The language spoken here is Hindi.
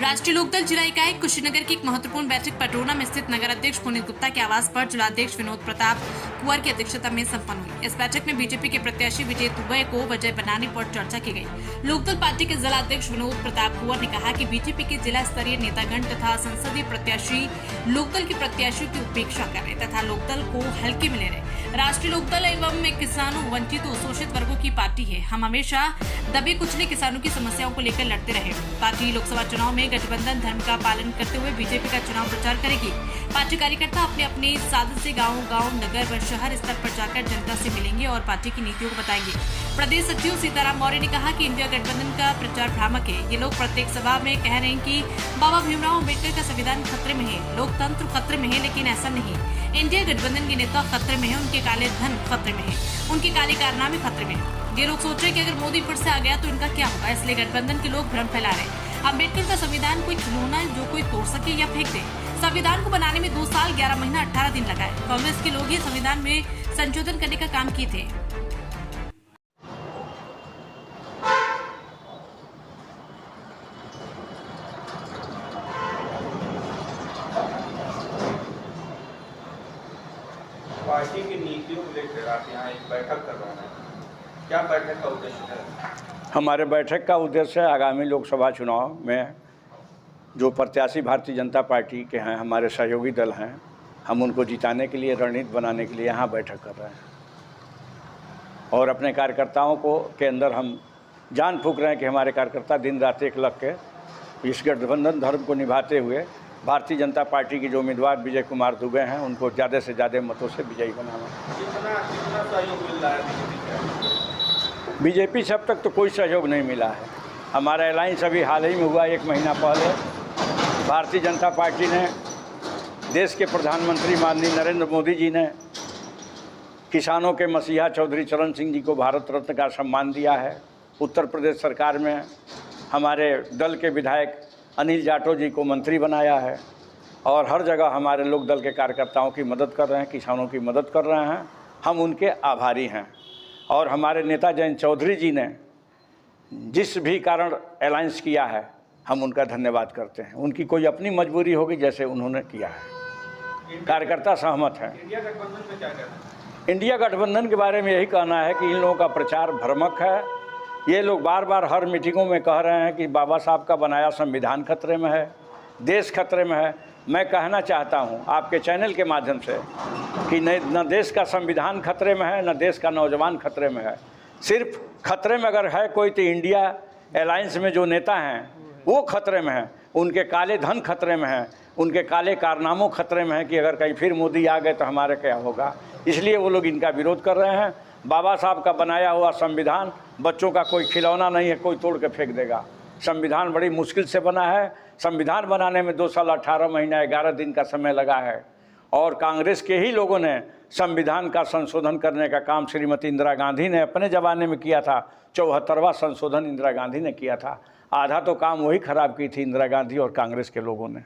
राष्ट्रीय लोकदल जिला इकाई कुशीनगर की एक महत्वपूर्ण बैठक पटरोना में स्थित नगर अध्यक्ष पुनीत गुप्ता के आवास पर जिलाध्यक्ष विनोद प्रताप कुंवर की अध्यक्षता में संपन्न हुई। इस बैठक में बीजेपी के प्रत्याशी विजय दुबे को विजय बनाने पर चर्चा की गई। लोकदल पार्टी के जिला अध्यक्ष विनोद प्रताप कुंवर ने कहा कि बीजेपी के जिला स्तरीय नेतागण तथा संसदीय प्रत्याशी लोकदल के प्रत्याशियों की उपेक्षा कर रहे तथा लोकदल को हल्के में ले रहे। राष्ट्रीय लोकदल एवं किसानों, वंचित शोषित वर्गों की पार्टी है। हम हमेशा दबे कुचले किसानों की समस्याओं को लेकर लड़ते रहे। पार्टी लोकसभा चुनाव में गठबंधन धर्म का पालन करते हुए बीजेपी का चुनाव प्रचार करेगी। पार्टी कार्यकर्ता अपने अपने साधन से गांव-गांव, नगर व शहर स्तर पर जाकर जनता से मिलेंगे और पार्टी की नीतियों को बताएंगे। प्रदेश सचिव सीताराम मौर्य ने कहा कि इंडिया गठबंधन का प्रचार भ्रामक है। ये लोग प्रत्येक सभा में कह रहे हैं कि बाबा भीमराव अम्बेडकर का संविधान खतरे में है, लोकतंत्र खतरे में है, लेकिन ऐसा नहीं। इंडिया गठबंधन के नेता खतरे में है, उनके काले धन खतरे में है, उनके काले कारनामे खतरे में है। ये लोग सोच रहे हैं कि अगर मोदी फिर से आ गया तो इनका क्या होगा, इसलिए गठबंधन के लोग भ्रम फैला रहे हैं। अम्बेडकर का संविधान कोई खिलौना है जो कोई तोड़ सके या फेंक दे। संविधान को बनाने में 2 साल 11 महीना 18 दिन लगा है। कांग्रेस के लोग ही संविधान में संशोधन करने का काम किए थे। पार्टी की नीतियों को लेकर आप यहाँ एक बैठक कर रहे हैं, क्या बैठक का उद्देश्य है? हमारे बैठक का उद्देश्य आगामी लोकसभा चुनाव में जो प्रत्याशी भारतीय जनता पार्टी के हैं, हमारे सहयोगी दल हैं, हम उनको जिताने के लिए रणनीति बनाने के लिए यहाँ बैठक कर रहे हैं और अपने कार्यकर्ताओं को के अंदर हम जान फूंक रहे हैं कि हमारे कार्यकर्ता दिन रात एक लग के इस गठबंधन धर्म को निभाते हुए भारतीय जनता पार्टी के जो उम्मीदवार विजय कुमार दुबे हैं उनको ज़्यादा से ज़्यादा मतों से विजयी बनाना। कितना सहयोग मिल रहा है बीजेपी से अब तक तो कोई सहयोग नहीं मिला है। हमारा अलायंस अभी हाल ही में हुआ, 1 महीना पहले भारतीय जनता पार्टी ने, देश के प्रधानमंत्री माननीय नरेंद्र मोदी जी ने किसानों के मसीहा चौधरी चरण सिंह जी को भारत रत्न का सम्मान दिया है। उत्तर प्रदेश सरकार में हमारे दल के विधायक अनिल जाटव जी को मंत्री बनाया है और हर जगह हमारे लोक दल के कार्यकर्ताओं की मदद कर रहे हैं, किसानों की मदद कर रहे हैं। हम उनके आभारी हैं और हमारे नेता जयंत चौधरी जी ने जिस भी कारण अलायंस किया है हम उनका धन्यवाद करते हैं। उनकी कोई अपनी मजबूरी होगी जैसे उन्होंने किया है। कार्यकर्ता सहमत हैं। इंडिया गठबंधन में क्या कहना है? इंडिया गठबंधन के बारे में यही कहना है कि इन लोगों का प्रचार भ्रामक है। ये लोग बार बार हर मीटिंगों में कह रहे हैं कि बाबा साहब का बनाया संविधान खतरे में है, देश खतरे में है। मैं कहना चाहता हूँ आपके चैनल के माध्यम से कि न देश का संविधान खतरे में है, न देश का नौजवान खतरे में है। सिर्फ खतरे में अगर है कोई तो इंडिया अलायंस में जो नेता हैं वो खतरे में है। उनके काले धन खतरे में है, उनके काले कारनामों खतरे में है कि अगर कहीं फिर मोदी आ गए तो हमारे क्या होगा। इसलिए वो लोग इनका विरोध कर रहे हैं। बाबा साहब का बनाया हुआ संविधान बच्चों का कोई खिलौना नहीं है, कोई तोड़ के फेंक देगा। संविधान बड़ी मुश्किल से बना है। संविधान बनाने में 2 साल 18 महीना 11 दिन का समय लगा है और कांग्रेस के ही लोगों ने संविधान का संशोधन करने का काम श्रीमती इंदिरा गांधी ने अपने ज़माने में किया था। 74वां संशोधन इंदिरा गांधी ने किया था। आधा तो काम वही खराब की थी इंदिरा गांधी और कांग्रेस के लोगों ने।